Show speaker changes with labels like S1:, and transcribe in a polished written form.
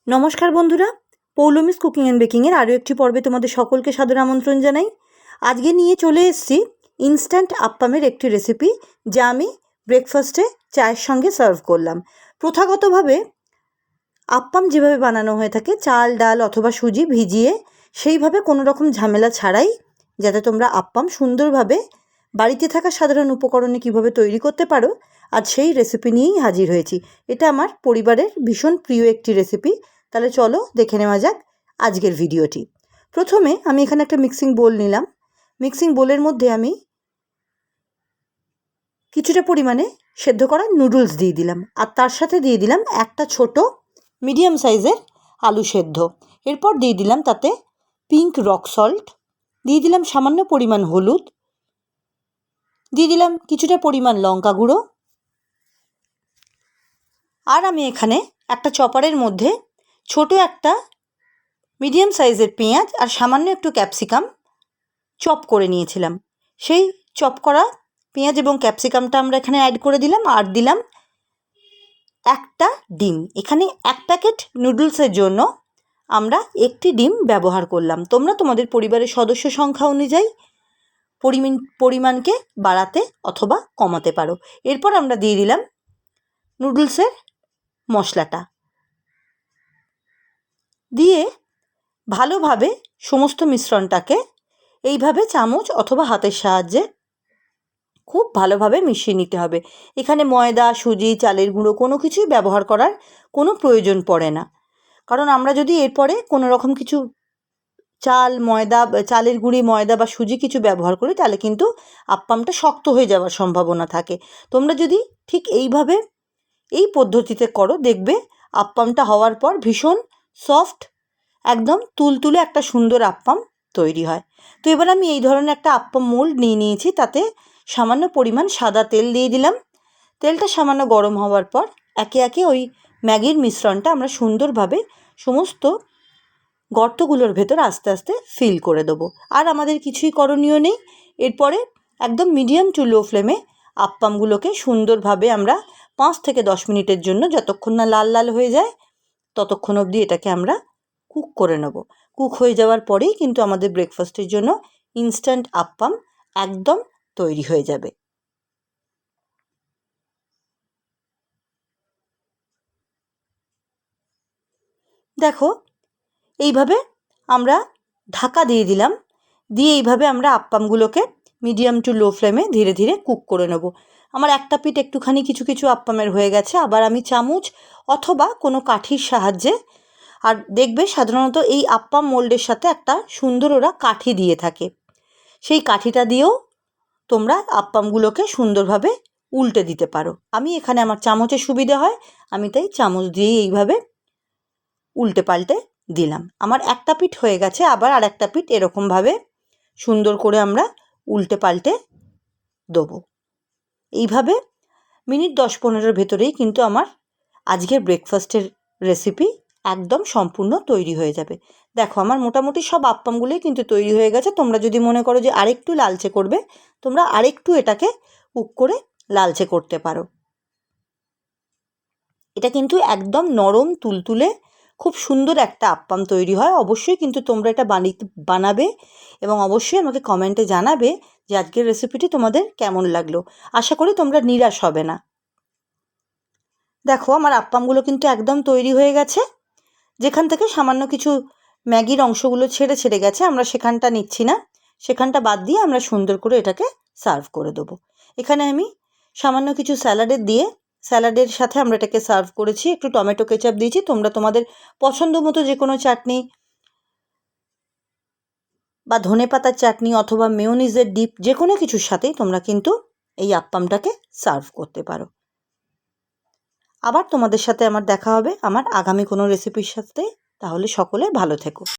S1: নমস্কার বন্ধুরা, পৌলমিস cooking and বেকিংয়ের আরও একটি পর্বে তোমাদের সকলকে সাদর আমন্ত্রণ জানাই। আজকে নিয়ে চলে এসেছি ইনস্ট্যান্ট আপ্পামের একটি রেসিপি, যা আমি ব্রেকফাস্টে চায়ের সঙ্গে সার্ভ করলাম। প্রথাগতভাবে আপ্পাম যেভাবে বানানো হয়ে থাকে, চাল ডাল অথবা সুজি ভিজিয়ে, সেইভাবে কোনো রকম ঝামেলা ছাড়াই যাতে তোমরা আপ্পাম সুন্দরভাবে বাড়িতে থাকা সাধারণ উপকরণে কীভাবে তৈরি করতে পারো, আজ সেই রেসিপি নিয়েই হাজির হয়েছি। এটা আমার পরিবারের ভীষণ প্রিয় একটি রেসিপি। তাহলে চলো দেখে নেওয়া যাক আজকের ভিডিওটি। প্রথমে আমি এখানে একটা মিক্সিং বোল নিলাম। মিক্সিং বোলের মধ্যে আমি কিছুটা পরিমাণে সেদ্ধ করা নুডলস দিয়ে দিলাম, আর তার সাথে দিয়ে দিলাম একটা ছোট মিডিয়াম সাইজের আলু সেদ্ধ। এরপর দিয়ে দিলাম তাতে পিঙ্ক রক সল্ট, দিয়ে দিলাম সামান্য পরিমাণ হলুদ, দিয়ে দিলাম কিছুটা পরিমাণ লঙ্কা গুঁড়ো, আর আমি এখানে একটা চপারের মধ্যে ছোট একটা মিডিয়াম সাইজের পেঁয়াজ আর সামান্য একটু ক্যাপসিকাম চপ করে নিয়েছিলাম। সেই চপ করা পেঁয়াজ এবং ক্যাপসিকামটা আমরা এখানে অ্যাড করে দিলাম, আর দিলাম একটা ডিম। এখানে এক প্যাকেট নুডলসের জন্য আমরা একটি ডিম ব্যবহার করলাম। তোমরা তোমাদের পরিবারের সদস্য সংখ্যা অনুযায়ী পরিমাণকে বাড়াতে অথবা কমাতে পারো। এরপর আমরা দিয়ে দিলাম নুডলসের মশলাটা, দিয়ে ভালোভাবে সমস্ত মিশ্রণটাকে এইভাবে চামচ অথবা হাতের সাহায্যে খুব ভালোভাবে মিশিয়ে নিতে হবে। এখানে ময়দা, সুজি, চালের গুঁড়ো কোনো কিছুই ব্যবহার করার কোনো প্রয়োজন পড়ে না, কারণ আমরা যদি এরপরে কোনো রকম কিছু চালের গুঁড়ি, ময়দা বা সুজি কিছু ব্যবহার করি, তাহলে কিন্তু আপ্পামটা শক্ত হয়ে যাওয়ার সম্ভাবনা থাকে। তোমরা যদি ঠিক এইভাবে এই পদ্ধতিতে করো, দেখবে আপ্পামটা হওয়ার পর ভীষণ সফট, একদম তুলতুলে একটা সুন্দর আপ্পাম তৈরি হয়। তো এবার আমি এই ধরনের একটা আপ্পাম মোল্ড নিয়ে নিয়েছি, তাতে সামান্য পরিমাণ সাদা তেল দিয়ে দিলাম। তেলটা সামান্য গরম হওয়ার পর একে একে ওই ম্যাগির মিশ্রণটা আমরা সুন্দরভাবে সমস্ত গর্তগুলোর ভেতর আস্তে আস্তে ফিল করে দেবো। আর আমাদের কিছুই করণীয় নেই। এরপরে একদম মিডিয়াম টু লো ফ্লেমে আপ্পামগুলোকে সুন্দরভাবে আমরা 5 থেকে 10 মিনিটের জন্য, যতক্ষণ না লাল লাল হয়ে যায় ততক্ষণ অবধি এটাকে আমরা কুক করে নেব। কুক হয়ে যাওয়ার পরেই কিন্তু আমাদের ব্রেকফাস্টের জন্য ইনস্ট্যান্ট আপ্পাম একদম তৈরি হয়ে যাবে। দেখো, এইভাবে আমরা ঢাকা দিয়ে দিলাম, দিয়ে এইভাবে আমরা আপ্পামগুলোকে মিডিয়াম টু লো ফ্লেমে ধীরে ধীরে কুক করে নেব। আমার একটা পিঠ একটুখানি কিছু কিছু আপ্পামের হয়ে গেছে, আবার আমি চামচ অথবা কোনো কাঠির সাহায্যে, আর দেখবে সাধারণত এই আপ্পাম মোল্ডের সাথে একটা সুন্দর ওরা কাঠি দিয়ে থাকে, সেই কাঠিটা দিয়েও তোমরা আপ্পামগুলোকে সুন্দরভাবে উল্টে দিতে পারো। আমি এখানে আমার চামচের সুবিধে হয়, আমি তাই চামচ দিয়েই এইভাবে উল্টে পাল্টে দিলাম। আমার একটা পিঠ হয়ে গেছে, আবার আর একটা পিঠ এরকমভাবে সুন্দর করে আমরা উল্টে পাল্টে দেবো। এইভাবে মিনিট 10-15 ভেতরেই কিন্তু আমার আজকের ব্রেকফাস্টের রেসিপি একদম সম্পূর্ণ তৈরি হয়ে যাবে। দেখো, আমার মোটামুটি সব আপ্পামগুলোই কিন্তু তৈরি হয়ে গেছে। তোমরা যদি মনে করো যে আরেকটু লালচে করবে, তোমরা আরেকটু এটাকে কুক করে লালচে করতে পারো। এটা কিন্তু একদম নরম তুলতুলে খুব সুন্দর একটা আপ্পাম তৈরি হয়। অবশ্যই কিন্তু তোমরা এটা বানাবে এবং অবশ্যই আমাকে কমেন্টে জানাবে যে আজকের রেসিপিটি তোমাদের কেমন লাগলো। আশা করি তোমরা নিরাশ হবে না। দেখো, আমার আপ্পামগুলো কিন্তু একদম তৈরি হয়ে গেছে। যেখান থেকে সামান্য কিছু ম্যাগির অংশগুলো ছেড়ে ছেড়ে গেছে, আমরা সেখানটা নিচ্ছি না, সেখানটা বাদ দিয়ে আমরা সুন্দর করে এটাকে সার্ভ করে দেবো। এখানে আমি সামান্য কিছু স্যালাডের সাথে আমরা এটাকে সার্ভ করেছি। একটু টমেটো কেচাপ দিয়েছি। তোমরা তোমাদের পছন্দ মতো যে কোনো চাটনি বা ধনেপাতার চাটনি অথবা মেয়োনিজের ডিপ, যে কোনো কিছুর সাথেই তোমরা কিন্তু এই আপ্পামটাকে সার্ভ করতে পারো। আবার তোমাদের সাথে আমার দেখা হবে আমার আগামী কোনো রেসিপির সাথে। তাহলে সকলে ভালো থেকো।